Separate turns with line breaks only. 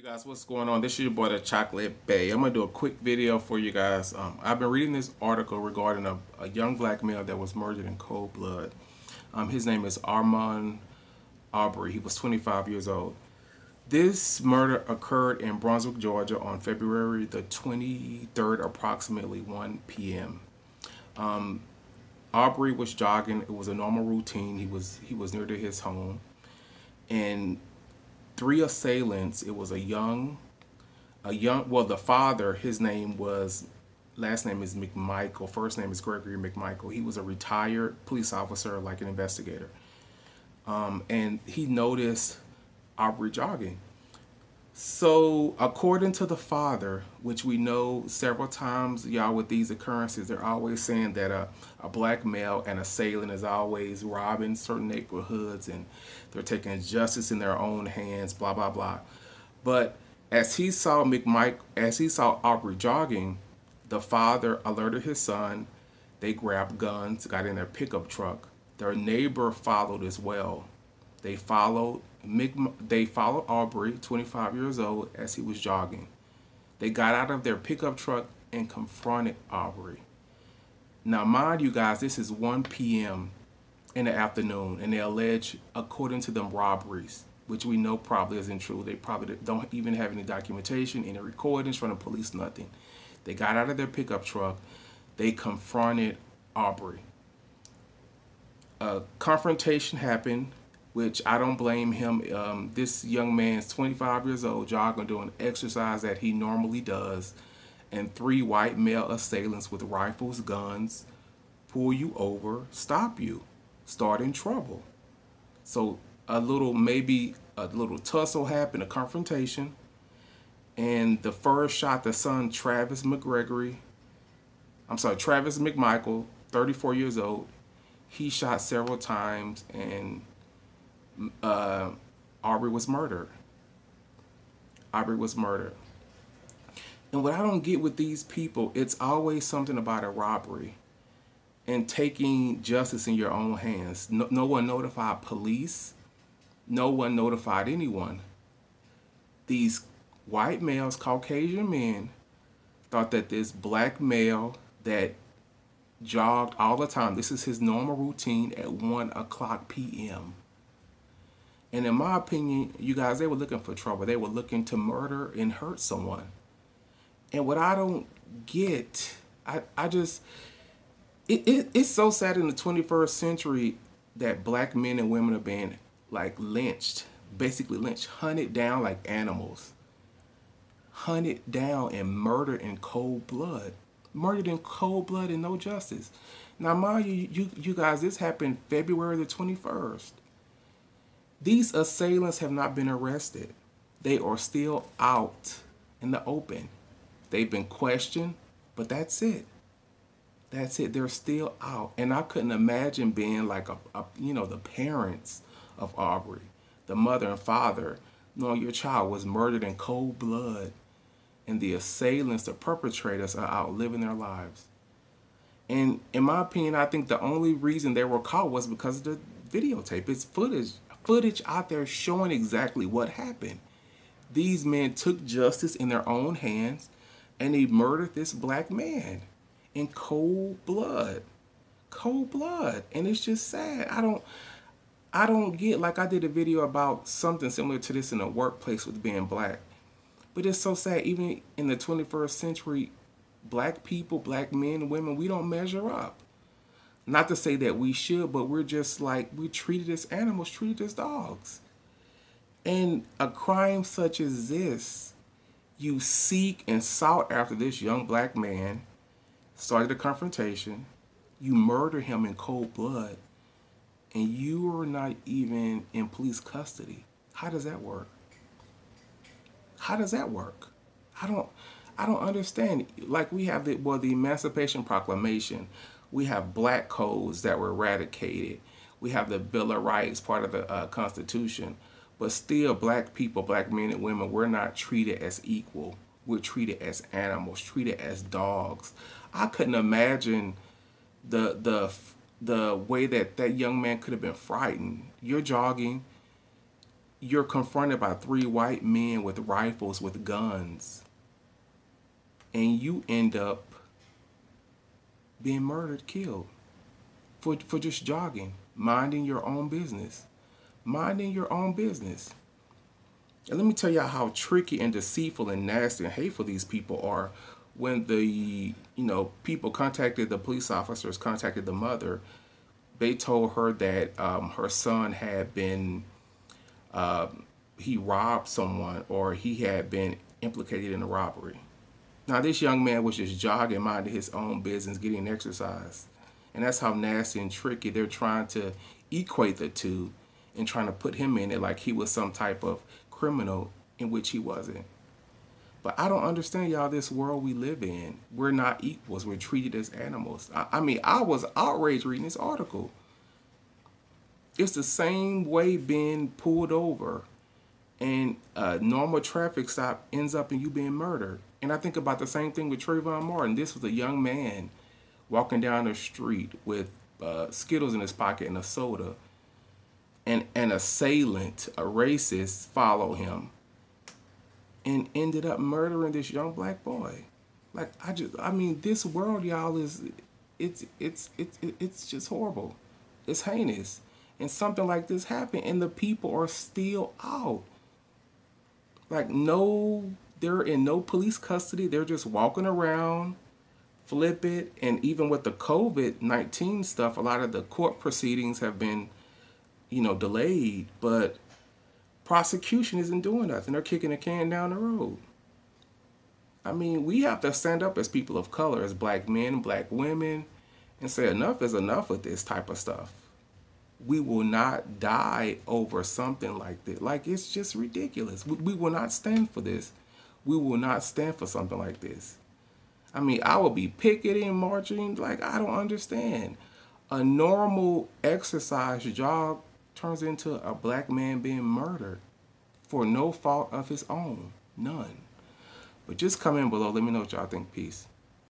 You guys, what's going on? This is your boy, the Chocolate Bay. I'm gonna do a quick video for you guys. I've been reading this article regarding a young black male that was murdered in cold blood. His name is Ahmaud Arbery. He was 25 years old. This murder occurred in Brunswick, Georgia, on February the 23rd, approximately 1 p.m. Arbery was jogging. It was a normal routine. He was near to his home, and three assailants. It was well, the father, his name was, last name is McMichael, first name is Gregory McMichael. He was a retired police officer, like an investigator. And he noticed Arbery jogging. So according to the father, which we know several times, y'all, with these occurrences, they're always saying that a black male, an assailant, is always robbing certain neighborhoods and they're taking justice in their own hands, blah, blah, blah. But as he saw Arbery jogging, the father alerted his son. They grabbed guns, got in their pickup truck. Their neighbor followed as well. They followed Arbery, 25 years old, as he was jogging. They got out of their pickup truck and confronted Arbery. Now, mind you guys, this is 1 p.m. in the afternoon, and they allege, according to them, robberies, which we know probably isn't true. They probably don't even have any documentation, any recordings from the police, nothing. They got out of their pickup truck. They confronted Arbery. A confrontation happened, which I don't blame him. This young man's 25 years old, jogging, doing exercise that he normally does, and three white male assailants with rifles, guns, pull you over, stop you, start in trouble. So maybe a little tussle happened, a confrontation, and the first shot, the son, Travis McMichael, 34 years old, he shot several times, and Arbery was murdered. Arbery was murdered. And what I don't get with these people, it's always something about a robbery and taking justice in your own hands. No one notified police. No one notified anyone. These white males, Caucasian men, thought that this black male that jogged all the time, this is his normal routine at 1 o'clock p.m. And in my opinion, you guys, they were looking for trouble. They were looking to murder and hurt someone. And what I don't get, it's so sad in the 21st century that black men and women are being like lynched, basically lynched, hunted down like animals. Hunted down and murdered in cold blood. Murdered in cold blood and no justice. Now, mind you guys, this happened February the 21st. These assailants have not been arrested. They are still out in the open. They've been questioned, but that's it. That's it. They're still out. And I couldn't imagine being like the parents of Arbery, the mother and father, knowing your child was murdered in cold blood, and the assailants, the perpetrators, are out living their lives. And in my opinion, I think the only reason they were caught was because of the videotape. It's footage out there showing exactly what happened. These men took justice in their own hands, and they murdered this black man in cold blood. Cold blood. And it's just sad. I don't get, like I did a video about something similar to this in the workplace with being black. But it's so sad, even in the 21st century, black people, black men and women, we don't measure up. Not to say that we should, but we're just like, we're treated as animals, treated as dogs. And a crime such as this, you seek and sought after this young black man, started a confrontation, you murder him in cold blood, and you are not even in police custody. How does that work? How does that work? I don't understand. Like, we have the Emancipation Proclamation. We have black codes that were eradicated. We have the Bill of Rights, part of the Constitution. But still, black people, black men and women, we're not treated as equal. We're treated as animals, treated as dogs. I couldn't imagine the way that young man could have been frightened. You're jogging. you're confronted by three white men with rifles, with guns, and you end up being murdered, killed for just jogging, minding your own business. Minding your own business. And let me tell y'all how tricky and deceitful and nasty and hateful these people are. When the people contacted the police officers, contacted the mother, they told her that her son had been he robbed someone or he had been implicated in a robbery. Now this young man was just jogging, minding his own business, getting exercise, and that's how nasty and tricky they're trying to equate the two and trying to put him in it like he was some type of criminal, in which he wasn't. But I don't understand, y'all, this world we live in. We're not equals. We're treated as animals. I mean, I was outraged reading this article. It's the same way being pulled over and a normal traffic stop ends up in you being murdered. And I think about the same thing with Trayvon Martin. This was a young man walking down the street with Skittles in his pocket and a soda. And an assailant, a racist, followed him and ended up murdering this young black boy. Like I mean, this world, y'all, it's just horrible. It's heinous, and something like this happened, and the people are still out. Like no, they're in no police custody. They're just walking around, flip it, and even with the COVID-19 stuff, a lot of the court proceedings have been, delayed, but prosecution isn't doing nothing. They're kicking the can down the road. I mean, we have to stand up as people of color, as black men, black women, and say enough is enough with this type of stuff. We will not die over something like this. Like, it's just ridiculous. We will not stand for this. We will not stand for something like this. I mean, I will be picketing, marching. Like, I don't understand. A normal exercise jog turns into a black man being murdered for no fault of his own. None. But just comment below. Let me know what y'all think. Peace.